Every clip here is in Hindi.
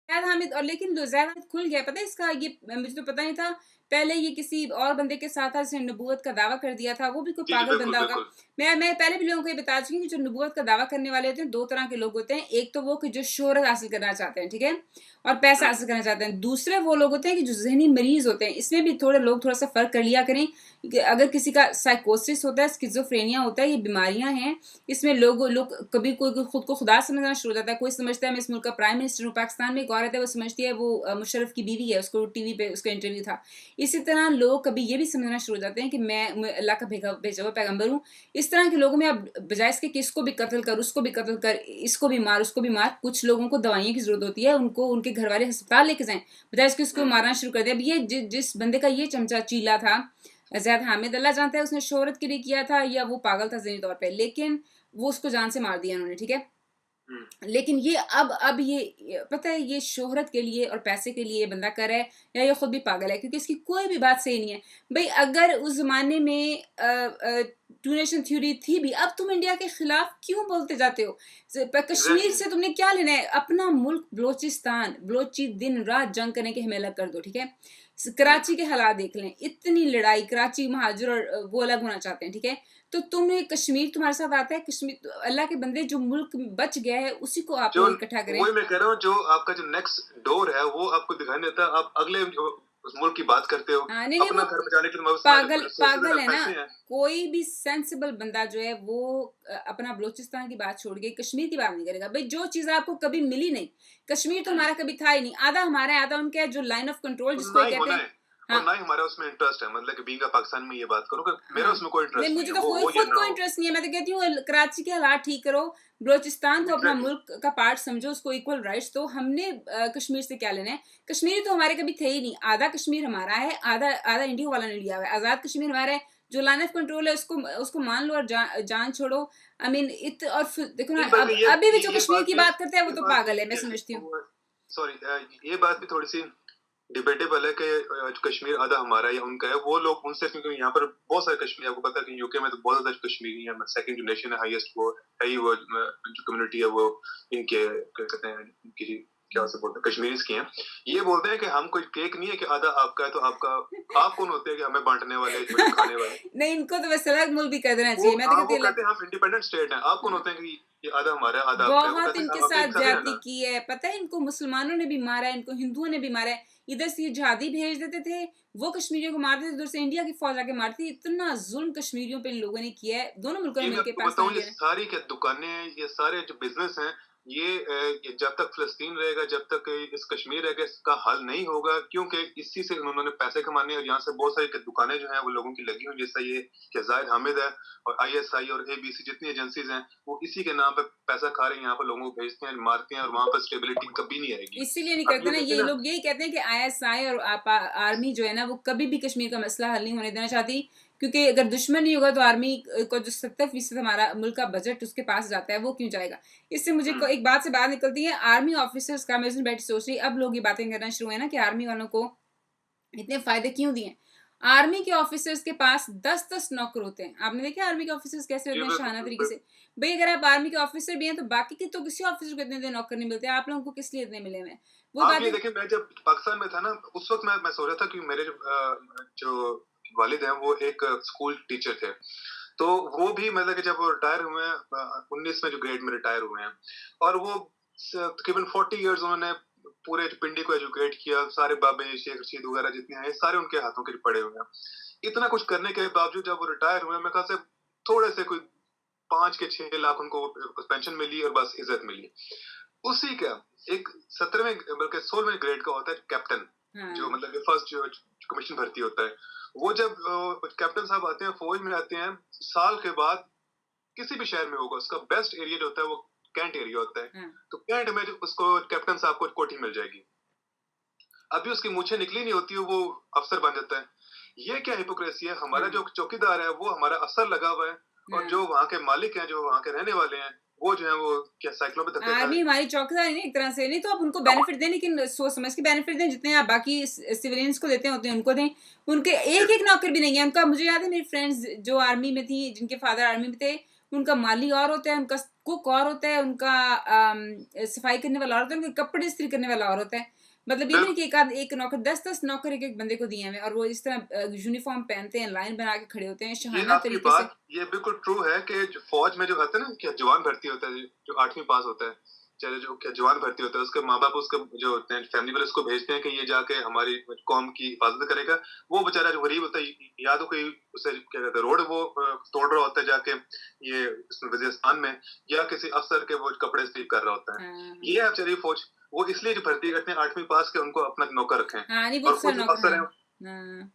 ज़ैद हामिद, और लेकिन जो ज़ैद हामिद खुल गया, पता है इसका, ये मुझे तो पता नहीं था। पहले ये किसी और बंदे के साथ था जिसने नबूवत का दावा कर दिया था, वो भी कोई जी, जी, पागल बिल्कुल, बंदा होगा। बिल्कुल। मैं पहले भी लोगों को ये बता चुकी हूँ कि जो नबूवत का दावा करने वाले होते हैं, 2 तरह के लोग होते हैं। एक तो वो कि जो शोहरत हासिल करना चाहते हैं, ठीक है? और पैसा हुँ, हासिल करना चाहते हैं। दूसरे वो लोग होते हैं कि जो ज़हनी मरीज़ होते हैं। इसमें भी थोड़े लोग थोड़ा-सा फ़र्क कर लिया करें कि अगर किसी का साइकोसिस होता है, स्किज़ोफ्रेनिया होता है, ये बीमारियाँ हैं। इसमें लोग कभी कोई खुद को खुदा समझना शुरू हो जाता है। कोई समझता है मैं इस मुल्क का प्राइम मिनिस्टर हूँ। पाकिस्तान में एक औरत है, वो समझती है वो मुशर्रफ की बीवी है, उसको टीवी पे उसका इंटरव्यू था। इसी तरह लोग कभी ये भी समझना शुरू हो जाते हैं कि मैं अल्लाह का भेजा हुआ पैगंबर हूँ। इस तरह के लोगों में अब बजाय इसके कि इसको भी कत्ल कर, उसको भी कत्ल कर, इसको भी मार, उसको भी मार, कुछ लोगों को दवाइयों की ज़रूरत होती है, उनको उनके घरवाले अस्पताल लेके जाएँ, बजाय इसके उसको हुँ। मारना शुरू कर दिया। अब ये जिस बंदे का ये चमचा चीला था, ज़ैद हामिद, अल्लाह जानता है उसने शोहरत के लिए किया था या वो पागल था ज़हनी तौर पे, लेकिन वो उसको जान से मार दिया उन्होंने, ठीक है? हुँ। लेकिन ये अब ये पता है ये शोहरत के लिए और पैसे के लिए ये बंदा कर रहा है, या ये खुद भी पागल है, क्योंकि इसकी कोई भी बात सही नहीं है। भाई अगर उस ज़माने में टू नेशन थ्योरी थी भी, अब तुम इंडिया के खिलाफ क्यों बोलते जाते हो? कश्मीर एग्ज़ैक्टली। से तुमने क्या लेना है? अपना मुल्क बलोचिस्तान, बलोची दिन रात जंग करने के हमें अलग कर दो, ठीक है? हुँ। कराची के हालात देख लें, इतनी लड़ाई, कराची महाजर और वो अलग होना चाहते हैं, ठीक है? तो तुमने कश्मीर तुम्हारे साथ आता है, कश्मीर तो अल्लाह के बंदे, जो मुल्क बच गया है उसी को आप जो लोग इकट्ठा करें। वही मैं कह रहा हूँ, जो आपका जो नेक्स्ट डोर है वो आपको दिखाई नहीं देता। आप अगले जो उस मुल्क की बात करते हो, हाँ, नहीं, नहीं, अपना वो घर बचाने के लिए तुम्हारे पागल रिसोर्सेज़ पागल हैं, है ना। पैसे हैं। कोई भी सेंसिबल बंदा जो है वो अपना बलूचिस्तान की बात छोड़ के कश्मीर की बात नहीं करेगा। भाई जो चीज़ आपको कभी मिली नहीं, कश्मीर तो हुँ। हमारा कभी था ही नहीं। आधा हमारा है, आधा उनका है, जो लाइन ऑफ कंट्रोल और जिसको ना ये ही कहते होना हैं। है, और हाँ, ना ही हमारा उसमें इंटरेस्ट है, मतलब कि बीइंग अ पाकिस्तान में ये बात करूँ कि मेरा हाँ। उसमें कोई नहीं, इंटरेस्ट नहीं मुझे है, तो वो खुद ये खुद ना कोई हो। इंटरेस्ट नहीं है। मैं तो कहती हूँ कराची के हालात ठीक करो, बलूचिस्तान को अपना एग्ज़ैक्टली। मुल्क का पार्ट समझो, उसको इक्वल राइट्स दो। हमने कश्मीर से क्या लेना है? कश्मीर तो हमारे कभी थे ही नहीं। आधा कश्मीर हमारा है, आधा आधा इंडिया वाला ने लिया हुआ है। आज़ाद कश्मीर हमारा है। जो लाइन ऑफ कंट्रोल है उसको उसको मान लो और जान छोड़ो। आई मीन इत और फिर देखो ना, नहीं, अब बल्कि ये अभी भी जो ये कश्मीर बात की भी बात करता है वो ये तो बात भी पागल है, मैं ये समझती हूँ। वो सॉरी ये बात भी थोड़ी-सी डिबेटेबल है कि जो कश्मीर आधा हमारा है या उनका है, वो लोग उनसे, क्योंकि यहाँ पर बहुत सारे कश्मीरी, आपको पता है कि यूके में तो बहुत ज़्यादा कश्मीरी हैं, सेकंड जनरेशन है, हाईएस्ट वो है ही वो जो कम्युनिटी है वो इनके क्या कहते हैं, इनकी क्या से बोलते हैं, कश्मीरीज़ की हैं। ये बोलते हैं कि हम कोई केक नहीं है कि आधा आपका है तो आपका, आप कौन होते हैं कि हमें बाँटने वाले, मुझे खाने वाले? नहीं, इनको तो वैसे अलग मुल्क भी कर देना वो चाहिए। मैं तो हाँ, कहती वो हूँ कहते हैं हम इंडिपेंडेंट स्टेट हैं। आप कौन होते हैं कि ये आधा हमारा है, आधा आपका है? वो बहुत कहते हैं इनके हम अपने साथ एक साथ ज्यादती रहना। की है। पता है इनको मुसलमानों ने भी मारा है, इनको हिंदुओं ने भी मारा है। इधर से ये जिहादी भेज देते थे, वो कश्मीरियों को मारते थे, उधर से इंडिया की फौज आके मारती थी। इतना जुल्म कश्मीरियों पे इन लोगों ने किया है, दोनों मुल्कों ने ये मैं मिलकर, आपको पाकिस्तान बताऊँ, ये इंडिया ने। सारी क्या दुकानें, ये सारे जो बिज़नेस हैं, ये जब तक फ़लस्तीन रहेगा, जब तक इस कश्मीर रहेगा, इसका हल नहीं होगा, क्योंकि इसी से उन्होंने पैसे कमाने हैं, और यहाँ से बहुत सारी दुकानें जो हैं वो लोगों की लगी हुई हैं। जैसा ये कि ज़ाहिद हामिद है और आईएसआई और एबीसी जितनी एजेंसीज़ हैं, वो इसी के नाम पे पैसा खा रही हैं, यहाँ पर लोगों को भेजते हैं, मारते हैं, और वहाँ पर स्टेबिलिटी कभी नहीं आएगी। इसीलिए नहीं अब करते ये ना, देखें ये ना। लोग यही कहते हैं कि आईएसआई और आर्मी जो है ना, वो कभी भी कश्मीर का मसला हल नहीं होने देना चाहती। क्योंकि अगर दुश्मन नहीं होगा तो आर्मी को जो 70% हमारा मुल्क का बजट उसके पास जाता है, वो क्यों जाएगा? इससे मुझे हुँ। एक बात से बात निकलती है, आर्मी ऑफिसर्स का। मैं उस दिन बैठी सोच रही, अब लोग ये बातें करना शुरू है ना कि आर्मी वालों को इतने फायदे क्यों दिए। आर्मी के ऑफिसर्स के पास 10-10 नौकर होते हैं। आपने देखा आर्मी के ऑफिसर्स कैसे होते जी, हैं बिल्कुल, शाना तरीके बिल्कुल। से। भाई अगर आप आर्मी के ऑफिसर भी हैं तो बाकी के तो किसी ऑफिसर को इतने नौकर नहीं मिलते, आप लोगों को किस लिए इतने मिले हुए हैं? वो आप ये बातें। देखिए, मैं जब पाकिस्तान में था ना, उस वक़्त मैं सोच रहा था कि मेरे जो वालिद हैं वो एक स्कूल टीचर थे। तो वो भी मतलब कि जब वो रिटायर हुए हैं, 19वें जो ग्रेड में रिटायर हुए हैं, और वो तकरीबन 40 इयर्स उन्होंने पूरे पिंडी को एजुकेट किया। सारे बाबे शेख रशीद वगैरह जितने हैं, सारे उनके हाथों के पड़े हुए हैं। इतना कुछ करने के बावजूद जब वो रिटायर हुए, मेरे ख्याल से थोड़े से कोई 5 के 6 लाख उनको पेंशन मिली और बस इज्जत मिली। उसी का एक 17वें बल्कि 16वें ग्रेड का होता है कैप्टन, जो हाँ। मतलब कि फर्स्ट जो कमीशन भर्ती होता है। वो जब कैप्टन साहब आते हैं, फौज में आते हैं, साल के बाद किसी भी शहर में होगा, उसका बेस्ट एरिया जो होता है वो कैंट एरिया होता है। हाँ। तो कैंट में जो उसको कैप्टन साहब को कोठी मिल जाएगी। अभी उसकी मूछें निकली नहीं होती है, वो अफ़सर बन जाता है। ये क्या हिपोक्रेसी है? हमारा हाँ। जो चौकीदार है वो हमारा अफ़सर लगा हुआ है, और हाँ। जो वहाँ के मालिक हैं, जो वहाँ के रहने वाले हैं, वो जो है वो क्या साइकिलों पे धक्के खा रहे आर्मी हैं। हमारी चौकीदार है ना एक तरह से। नहीं तो आप उनको अब बेनिफिट दें, लेकिन सोच समझ के बेनिफिट दें, जितने आप बाकी सिविलियंस को देते हैं उतने उनको दें। उनके एक एक नौकर भी नहीं है उनका। मुझे याद है मेरी फ्रेंड्स जो आर्मी में थी, जिनके फादर आर्मी में थे, उनका माली और होता है, उनका कुक और होता है, उनका सफाई करने वाला और होता है, उनके कपड़े इस्त्री करने वाला और होता है। मतलब ये नहीं कि एक नौकर 10-10 नौकर एक बंदे को दिए हुए और वो इस तरह यूनिफॉर्म पहनते हैं, लाइन बना के खड़े होते हैं ये शहाना आपकी तरीके से। बात ये बिल्कुल ट्रू है कि जो फौज में जो होता है ना, क्या जवान भर्ती होता है, जो 8वीं पास होता है, चाहे जो क्या जवान भर्ती होता है, उसके माँ बाप उसके जो होते हैं फैमिली वाले उसको भेजते हैं कि ये जाके हमारी कौम की हिफाजत करेगा। वो बेचारा जो गरीब होता है, या तो कोई उसे क्या कहते हैं रोड वो तोड़ रहा होता है जाके ये इसमें वजीरिस्तान में, या किसी अफसर के वो कपड़े स्टीप कर रहा होता है। हाँ ये है बेचारी फौज। वो इसलिए जो भर्ती करते हैं 8वीं पास के उनको अपना नौकर रखें, हाँ नहीं वो और तो खुद सर जो नौकर अफसर हाँ है हाँ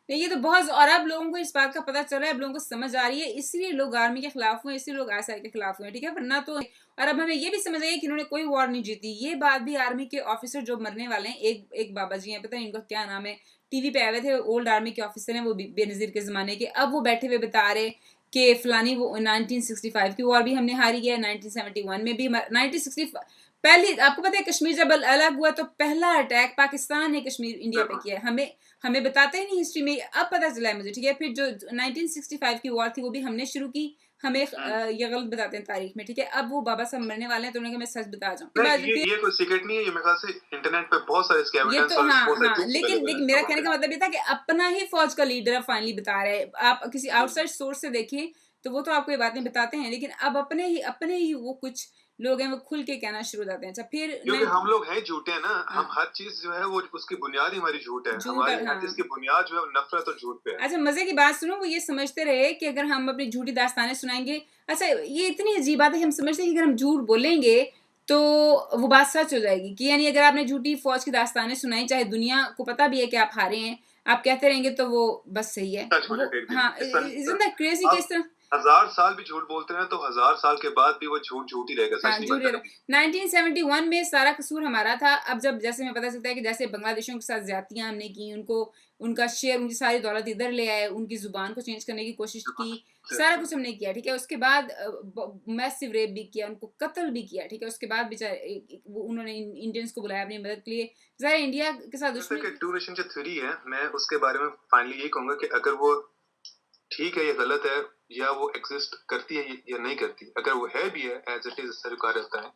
नहीं ये तो बहुत और अब लोगों को इस बात का पता चल रहा है, अब लोगों को समझ आ रही है, इसलिए लोग आर्मी के खिलाफ हुए, इसलिए लोग आईएसआई के खिलाफ हुए, ठीक है, वरना तो। और अब हमें ये भी समझ आई कि इन्होंने कोई वॉर नहीं जीती। ये बात भी आर्मी के ऑफिसर जो मरने वाले हैं, एक बाबा जी हैं, पता नहीं इनका क्या नाम है, टीवी पे आए हुए थे, ओल्ड आर्मी के ऑफिसर हैं वो बेनजीर के जमाने के, अब वो बैठे हुए बता रहे कि फलानी वो 1965 की वॉर भी हमने हारी है, 1971 में भी 1965 पहली, आपको पता है कश्मीर जब अलग हुआ तो पहला अटैक पाकिस्तान ने कश्मीर इंडिया पे किया है। हमें बताते ही नहीं हिस्ट्री में, अब पता चला है मुझे, ठीक है। फिर जो 1965 की वॉर थी वो भी हमने शुरू की, हमें ये गलत बताते हैं तारीख में, ठीक है। अब वो बाबा साहब मरने वाले हैं तो उन्होंने कहा मैं सच बता जाऊँ। नहीं, ये कोई सीक्रेट नहीं है, ये मेरे ख्याल से इंटरनेट पे बहुत सारे इसके ये एविडेंस तो और हाँ बहुत सारे हाँ प्रूफ लेकिन अवेलेबल लेकिन हैं मेरा लोगों कहने के। का मतलब ये था कि अपना ही फौज का लीडर अब फाइनली बता रहे हैं। आप किसी आउटसाइड सोर्स से देखिए तो वो तो आपको ये बातें बताते हैं, लेकिन अब अपने ही वो कुछ लोग हैं वो खुल के कहना शुरू हो जाते हैं। अच्छा फिर क्योंकि हम लोग हैं झूठे हैं ना, हाँ हम हर चीज जो है वो उसकी बुनियाद ही हमारी झूठ है, झूठ हमारी और हर हाँ चीज की बुनियाद जो है वो नफरत और झूठ पे है। अच्छा मजे की बात सुनो, वो ये समझते रहे कि अगर हम अपनी झूठी दास्तानें सुनाएंगे, अच्छा ये इतनी अजीब बात है कि हम समझते हैं कि अगर हम झूठ बोलेंगे तो वो बात सच हो जाएगी, कि यानी अगर आपने झूठी फौज की दास्तानें सुनाई, चाहे दुनिया को पता भी है कि आप हारे हैं, आप कहते रहेंगे तो वो बस सही है। सच हो वो जाएगा एक दिन, हाँ ऐसा इज़न्ट नहीं। दैट क्रेजी कि आप इस तरह 1000 साल भी झूठ बोलते हैं तो 1000 साल के बाद भी वो झूठ झूठ ही रहेगा, हाँ सच नहीं झूठ बनता रहा। कभी। 1971 में सारा कसूर हमारा था। अब जब जैसे हमें पता चलता है कि जैसे बांग्लादेशियों के साथ ज्यादतियां हमने की, उनको उनका शेयर, उनकी सारी दौलत इधर ले आए, उनकी जुबान को चेंज करने की कोशिश की, सारा कुछ हमने किया, ठीक है। उसके बाद मैसिव रेप भी किया, उनको कत्ल भी किया, ठीक है। उसके बाद बेचारे उन्होंने इंडियंस को बुलाया अपनी मदद के लिए, ज़ाहिर इंडिया के साथ जैसे दुश्मनी कि टू नेशन जो थ्योरी है, मैं उसके बारे में फाइनली यही कहूंगा कि अगर वो ठीक है या गलत है, या वो एग्जिस्ट करती है या नहीं करती, अगर वो है भी है एज इट इज स्वीकार रहता है,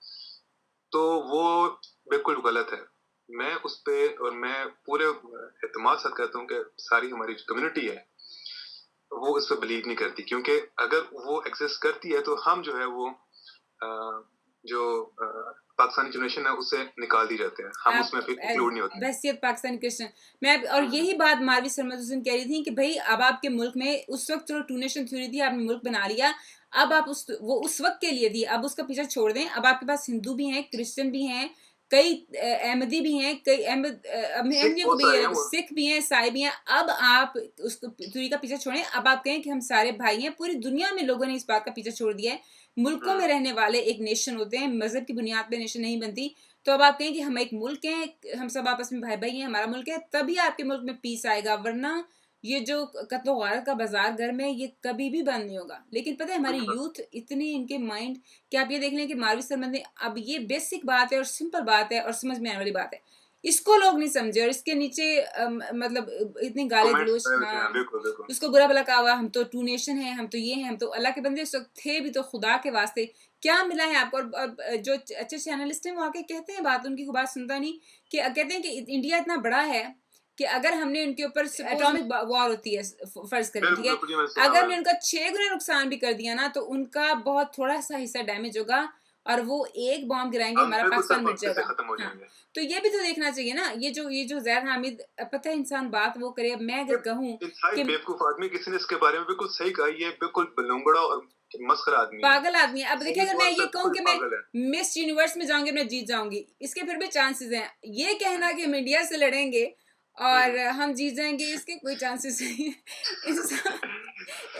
तो वो बिल्कुल गलत है। मैं उस पे और मैं पूरे एतमाद साथ कहता हूँ कि सारी हमारी जो कम्युनिटी है वो इस पे बिलीव नहीं करती, क्योंकि अगर वो एग्जिस्ट करती है तो हम जो है वो जो पाकिस्तानी जनरेशन है उसे निकाल दी जाते हैं, हम उसमें फिर इंक्लूड नहीं होते। बहसियत पाकिस्तानी क्रिश्चियन मैं और यही बात मारवी शर्मा हुसैन कह रही थी कि भाई अब आपके मुल्क में उस वक्त चलो टू नेशन थ्योरी थी, आपने मुल्क बना लिया, अब आप वो उस वक्त के लिए थी, अब उसका पीछा छोड़ दें। अब आपके पास हिंदू भी हैं, क्रिश्चियन भी हैं, कई अहमदी भी हैं, कई अहमदियों को भी, सिख भी हैं, ईसाई भी हैं। अब आप उस थ्योरी का पीछा छोड़ें, अब आप कहें कि हम सारे भाई हैं। पूरी दुनिया में लोगों ने इस बात का पीछा छोड़ दिया है। मुल्कों में रहने वाले एक नेशन होते हैं, मजहब की बुनियाद पे नेशन नहीं बनती। तो अब आप कहें कि हम एक मुल्क हैं, हम सब आपस में भाई भाई हैं, हमारा मुल्क है, तभी आपके मुल्क में पीस आएगा, वरना ये जो कत्लो गारत का बाजार घर में ये कभी भी बंद नहीं होगा। लेकिन पता है हमारी यूथ इतनी, इनके माइंड, कि आप ये देख लें कि मारवी सरमद ने, अब ये बेसिक बात है और सिंपल बात है और समझ में आने वाली बात है, इसको लोग नहीं समझे और इसके नीचे मतलब इतनी गाली गलोच, हाँ उसको बुरा भला कहा हुआ, हम तो टू नेशन है, हम तो ये हैं, हम तो अल्लाह के बंदे उस वक्त थे भी तो खुदा के वास्ते क्या मिला है आपको। और जो अच्छे चैनलिस्ट हैं वो आके कहते हैं बात, उनकी बात सुनता नहीं, कि कहते हैं कि इंडिया इतना बड़ा है कि अगर हमने उनके ऊपर एटॉमिक वॉर होती है फर्ज करें, ठीक है, अगर हमने उनका 6 गुना नुकसान भी कर दिया ना तो उनका बहुत थोड़ा सा हिस्सा डैमेज होगा और वो एक बॉम्ब गिराएंगे हमारा पाकिस्तान मिट जाएगा। हाँ। तो ये भी तो देखना चाहिए ना, ये जो ज़ैद हामिद, पता है इंसान बात वो करे। अब मैं अगर कहूँ कि बेवकूफ आदमी, किसी ने इसके बारे में बिल्कुल सही कहा, ये बिल्कुल बलूंगड़ा और मस्खरा आदमी, पागल आदमी है। अब देखिए अगर मैं ये कहूँ कि मैं मिस यूनिवर्स में जाऊंगी, मैं जीत जाऊंगी, इसके फिर भी चांसेस हैं। ये कहना कि हम इंडिया से लड़ेंगे और हम जीत जाएंगे, इसके कोई चांसेस नहीं है।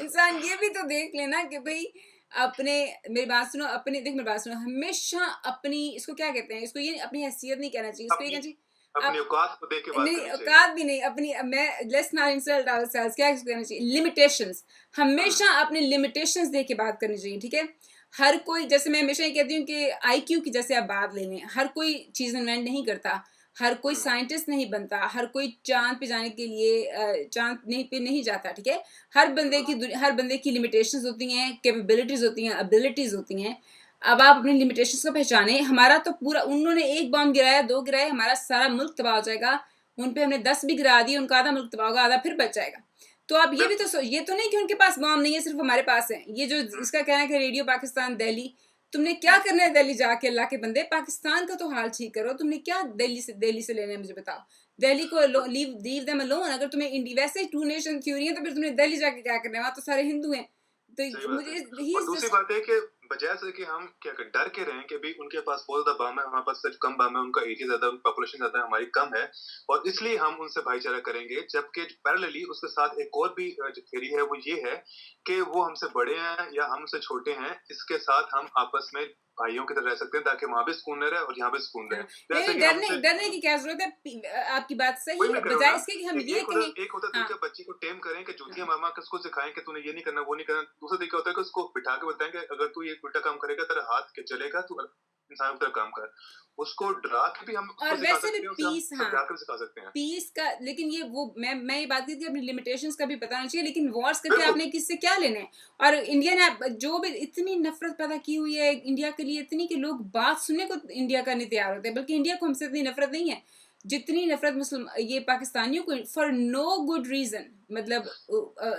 इंसान ये भी तो देख लेना कि भाई अपने, मेरी बात सुनो, अपने देख मेरी बात सुनो, हमेशा अपनी, इसको क्या कहते हैं, इसको ये अपनी हैसियत नहीं कहना चाहिए, इसको ये कहना चाहिए अपनी औकात को देख के बात नहीं, औकात भी नहीं अपनी, मैं लेट्स नॉट इंसल्ट आवरसेल्व्स, क्या कहना चाहिए, लिमिटेशंस, हमेशा अपनी लिमिटेशंस देख के बात करनी चाहिए, ठीक है। हर कोई, जैसे मैं हमेशा ये कहती हूँ कि आईक्यू की जैसे आप बात ले लें, हर कोई चीज़ इन्वेंट नहीं करता, हर कोई साइंटिस्ट नहीं बनता, हर कोई चाँद पे जाने के लिए चाँद पे नहीं जाता, ठीक है? हर बंदे की लिमिटेशंस होती हैं, कैपेबिलिटीज़ होती हैं, एबिलिटीज़ होती हैं। अब आप अपनी लिमिटेशंस को पहचानें। हमारा तो पूरा उन्होंने 1 बॉम्ब गिराया, 2 गिराए, हमारा सारा मुल्क तबाह हो जाएगा। उन पे हमने 10 भी गिरा दिए, उनका आधा मुल्क तबाह होगा, आधा फिर बच जाएगा। तो आप ये भी तो ये तो नहीं कि उनके पास बॉम्ब नहीं है, सिर्फ हमारे पास है। ये जो इसका कहना है कि रेडियो पाकिस्तान दिल्ली, तुमने क्या करना है दिल्ली जाके? अल्लाह के बंदे, पाकिस्तान का तो हाल ठीक करो। तुमने क्या दिल्ली से लेना है, मुझे बताओ। दिल्ली को लीव देम अलोन। अगर तुम्हें वैसे ही टू नेशन थ्योरी है तो फिर तुमने दिल्ली जाके क्या करना है? वहां तो सारे हिंदू हैं। तो मुझे और दूसरी बात है कि बजाय से कि हम क्या डर के रहें कि भी उनके पास बहुत ज्यादा बम है, हमारे पास सिर्फ कम बम है, उनका एरिया ज्यादा, पॉपुलेशन ज्यादा है, हमारी कम है, और इसलिए हम उनसे भाईचारा करेंगे। जबकि पैरेलली उसके साथ एक और भी जो थ्योरी है वो ये है कि वो हमसे बड़े हैं या हमसे छोटे हैं, इसके साथ हम आपस में भाइयों की तरह रह सकते हैं, ताकि वहां भी सुकून रहे और यहाँ भी सुकून रहे। डरने की क्या जरूरत है? आपकी बात सही है, बजाय इसके कि हम ये कहें। एक होता है कि बच्ची को टेम करें कि जूतियां मामा किसको सिखाएं कि तूने ये नहीं करना, वो नहीं करना। दूसरा तरीका होता है कि उसको बिठा के बताएं कि अगर तू ये उल्टा काम करेगा तेरा हाथ के चलेगा, तू इंसान की तरह काम कर। उसको डरा के भी हम और वैसे भी पीस, समझा के सिखा सकते हैं पीस का। लेकिन ये वो मैं ये बात की थी, अपनी लिमिटेशंस का भी पता होना चाहिए। लेकिन वॉर्स करके आपने किससे क्या लेना है? और इंडिया ने जो भी इतनी नफरत पैदा की हुई है इंडिया के लिए, इतनी कि लोग बात सुनने को इंडिया का नहीं तैयार होते। बल्कि इंडिया को हमसे इतनी नफरत नहीं है जितनी नफरत ये पाकिस्तानियों को, फॉर नो गुड रीजन। मतलब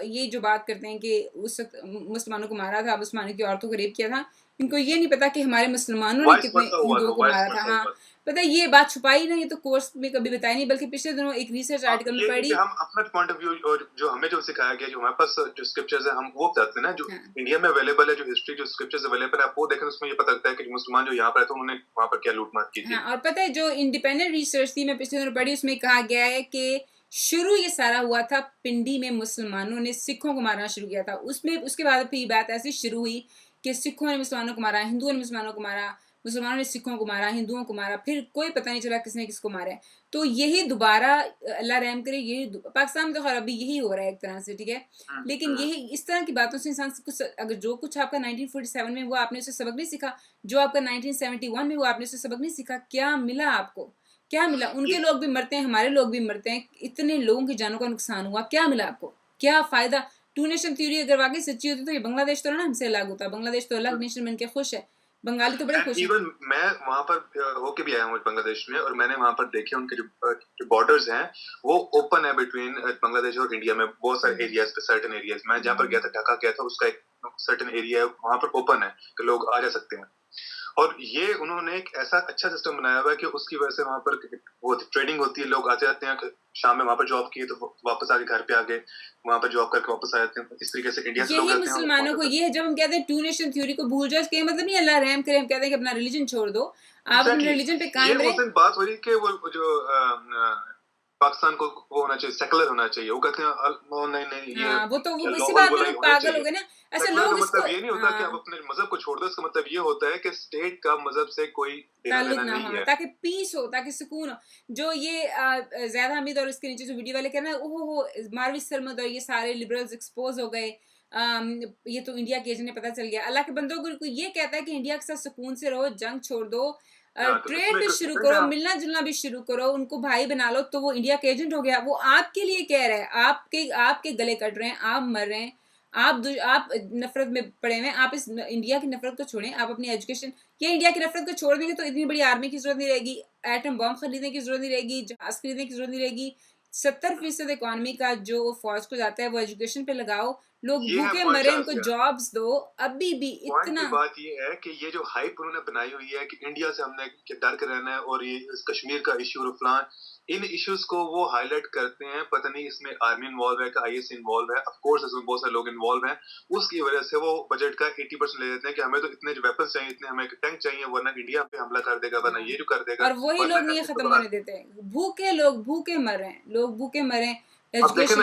ये जो बात करते हैं कि उस वक्त मुसलमानों को मारा था, मुसलमानों की औरतों को रेप किया था, इनको ये नहीं पता कि हमारे मुसलमानों ने कितने हिंदुओं को मारा था। हाँ, पता है, ये बात छुपाई ना, ये तो कोर्स में कभी बताई नहीं, बल्कि पिछले दिनों एक रिसर्च आर्टिकल में पढ़ी। हम अपना पॉइंट ऑफ व्यू और जो हमें जो सिखाया गया, जो हमारे पास जो स्क्रिप्चर्स है, हम वो बताते हैं ना, जो इंडिया में अवेलेबल है, जो हिस्ट्री, जो स्क्रिप्चर्स अवेलेबल है, आप वो देखें, उसमें ये पता लगता है कि मुसलमान जो यहाँ पर रहते हैं उन्होंने वहाँ पर क्या लूटमार की थी। हाँ, और पता है जो इंडिपेंडेंट रिसर्च थी, मैं पिछले दिनों पढ़ी, उसमें कहा गया है कि शुरू ये सारा हुआ था पिंडी में, मुसलमानों ने सिखों को मारना शुरू किया था। उसमें उसके बाद फिर बात ऐसी शुरू हुई कि सिखों ने मुसलमानों को मारा, हिंदुओं ने मुसलमानों को मारा, मुसलमानों ने सिखों को मारा, हिंदुओं को मारा, फिर कोई पता नहीं चला किसने किसको मारा है। तो यही दोबारा, अल्लाह रहम करे, यही पाकिस्तान में तो खैर अभी यही हो रहा है एक तरह से, ठीक है। लेकिन यही इस तरह की बातों से इंसान कुछ, अगर जो कुछ आपका 1947 में वो आपने उससे सबक नहीं सीखा, जो आपका 1971 में वो आपने उससे सबक नहीं सीखा, क्या मिला आपको? क्या मिला? उनके लोग भी मरते हैं, हमारे लोग भी मरते हैं, इतने लोगों की जानों का नुकसान हुआ, क्या मिला आपको? क्या फायदा? टू नेशन थ्योरी अगर वाकई सच्ची होती तो ये बांग्लादेश तो ना हमसे अलग होता। बांग्लादेश तो अलग नेशन बन के खुश है, बंगाली तो बड़े खुश हैं। इवन मैं वहां पर होके भी आया हूँ बांग्लादेश में, और मैंने वहां पर देखे उनके जो बॉर्डर्स हैं वो ओपन है बिटवीन बांग्लादेश और इंडिया में। बहुत सारे एरियाज पे, सर्टेन एरियाज, मैं जहाँ पर गया था, ढाका गया था, उसका एक सर्टेन एरिया है वहां पर ओपन है कि लोग आ जा सकते हैं। और ये उन्होंने एक ऐसा अच्छा सिस्टम बनाया हुआ है कि उसकी वजह से वहां पर वो ट्रेडिंग होती है, लोग आते जाते हैं, शाम में वहां पर जॉब किए तो वापस आके घर पे आ गए, वहां पर जॉब करके वापस आ जाते हैं। इस तरीके से इंडिया से लोग यही मुसलमानों को ये है, जब हम कहते हैं टू नेशन थ्योरी को भूल जाओ, इसका मतलब नहीं अल्लाह रहम करे, हम कहते हैं कि अपना रिलीजन छोड़ दो, आप अपने रिलीजन पे कायम रहे। उस दिन बात हो रही कि वो जो पाकिस्तान को वो होना चाहिए, सेकुलर होना चाहिए, वो कहते हैं नहीं नहीं, ये वो इसी बात में लोग पागल हो गए ना। ऐसे लोग मतलब ये नहीं होता कि आप अपने मजहब को छोड़ दो, इसका मतलब ये होता है कि स्टेट का मजहब से कोई ताल्लुक ना हो, ताकि पीस हो, ताकि सुकून हो। जो ये ज़ैद हामिद और इसके नीचे जो वीडियो वाले कहना, ओहो मारवी सरमद और ये सारे लिबरल्स एक्सपोज हो गए, ये तो इंडिया के एजेंट ने पता चल गया। अल्लाह के बंदों को ये कहता है कि इंडिया के साथ सुकून से रहो, जंग छोड़ दो, ट्रेड भी शुरू करो, मिलना जुलना भी शुरू करो, उनको भाई बना लो, तो वो इंडिया के एजेंट हो गया। वो आपके लिए कह रहा है, आपके गले कट रहे हैं, आप मर रहे हैं, आप नफरत में पड़े हुए हैं। आप इस इंडिया की नफरत को छोड़ें, आप अपनी एजुकेशन, ये इंडिया की नफरत को छोड़ देंगे तो इतनी बड़ी आर्मी की जरूरत नहीं रहेगी, एटम बम खरीदने की जरूरत नहीं रहेगी, जहाज खरीदने की जरूरत नहीं रहेगी। 70% इकोनॉमी का जो फौज को जाता है वो एजुकेशन पे लगाओ, लोग भूखे मरे, उनको जॉब्स दो। अभी भी इतना बात ये है कि ये जो हाइप उन्होंने बनाई हुई है कि इंडिया से हमने डर के रहना है, और ये कश्मीर का इश्यू और फलान, इन इश्यूज को वो हाईलाइट करते हैं। पता नहीं इसमें आर्मी इन्वॉल्व है, आईएस इन्वॉल्व है, ऑफ कोर्स इसमें बहुत सारे लोग इन्वॉल्व हैं। उसकी वजह से वो बजट का 80% ले लेते हैं कि हमें तो इतने वेपन्स चाहिए, इतने हमें टैंक चाहिए, वरना इंडिया पे हमला कर देगा, वरना ये जो कर देगा। और वही लोग नहीं खत्म होने देते, भूखे लोग भूखे मर रहे हैं, लोग भूखे मर रहे हैं। अब देखें ना,